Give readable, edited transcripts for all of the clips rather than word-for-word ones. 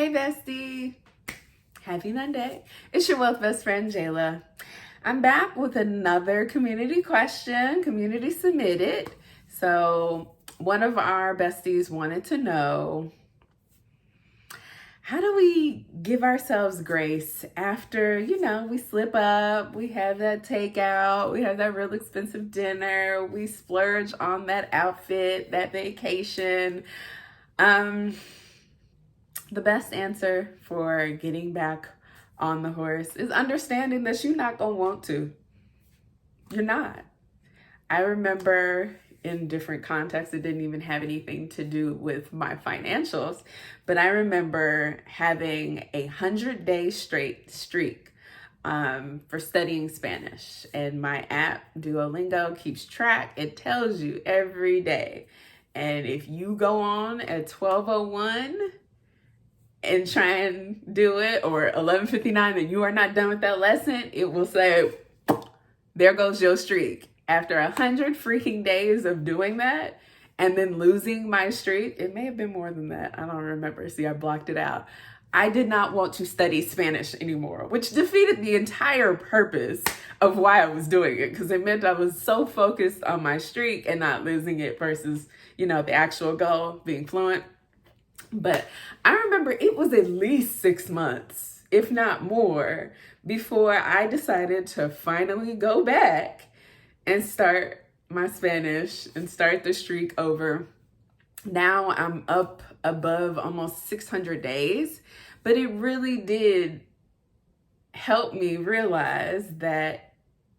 Hey, bestie. Happy Monday. It's your wealth best friend, Jayla. I'm back with another community question, community submitted. So one of our besties wanted to know, how do we give ourselves grace after, we slip up, we have that takeout, we have that real expensive dinner, we splurge on that outfit, that vacation. The best answer for getting back on the horse is understanding that you're not going to want to. You're not. I remember in different contexts, it didn't even have anything to do with my financials, but I remember having a 100-day straight streak for studying Spanish. And my app, Duolingo, keeps track. It tells you every day. And if you go on at 12:01 and try and do it, or 11:59 and you are not done with that lesson, it will say, there goes your streak. After 100 freaking days of doing that and then losing my streak, it may have been more than that. I don't remember. See, I blocked it out. I did not want to study Spanish anymore, which defeated the entire purpose of why I was doing it, because it meant I was so focused on my streak and not losing it versus, the actual goal, being fluent. But I remember it was at least 6 months, if not more, before I decided to finally go back and start my Spanish and start the streak over. Now I'm up above almost 600 days, but it really did help me realize that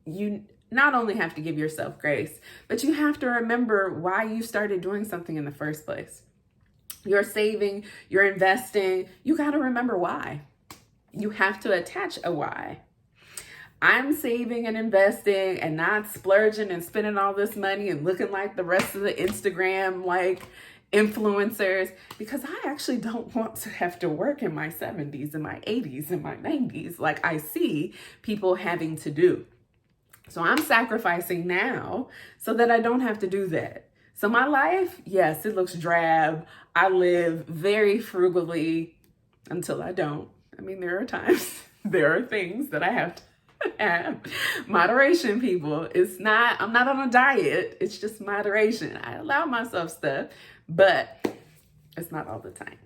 you not only have to give yourself grace, but you have to remember why you started doing something in the first place. You're saving, you're investing, you got to remember why. You have to attach a why. I'm saving and investing and not splurging and spending all this money and looking like the rest of the Instagram influencers, because I actually don't want to have to work in my 70s and my 80s and my 90s like I see people having to do. So I'm sacrificing now so that I don't have to do that. So my life, yes, it looks drab. I live very frugally until I don't. I mean, there are times, there are things that I have to have. Moderation, people. I'm not on a diet. It's just moderation. I allow myself stuff, but it's not all the time.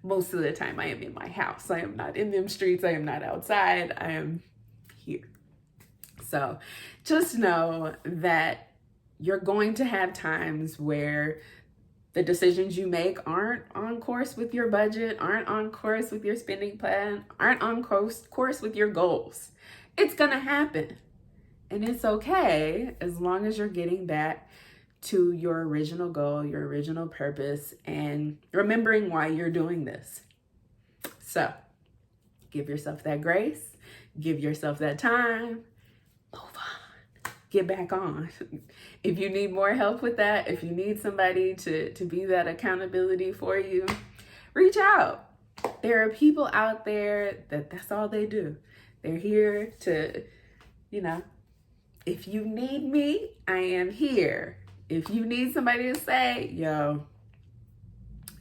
Most of the time I am in my house. I am not in them streets. I am not outside. I am here. So just know that you're going to have times where the decisions you make aren't on course with your budget, aren't on course with your spending plan, aren't on course with your goals. It's going to happen. And it's okay as long as you're getting back to your original goal, your original purpose, and remembering why you're doing this. So give yourself that grace, give yourself that time, move on, get back on. If you need more help with that, if you need somebody to be that accountability for you, reach out. There are people out there that's all they do. They're here to, if you need me, I am here. If you need somebody to say, yo,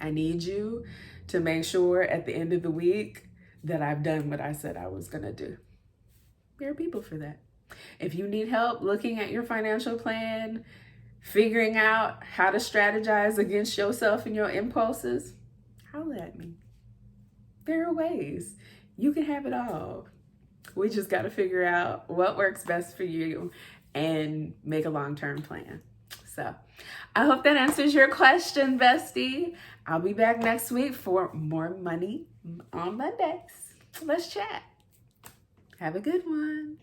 I need you to make sure at the end of the week that I've done what I said I was going to do. There are people for that. If you need help looking at your financial plan, figuring out how to strategize against yourself and your impulses, holler at me. There are ways. You can have it all. We just got to figure out what works best for you and make a long-term plan. So I hope that answers your question, bestie. I'll be back next week for more money on Mondays. Let's chat. Have a good one.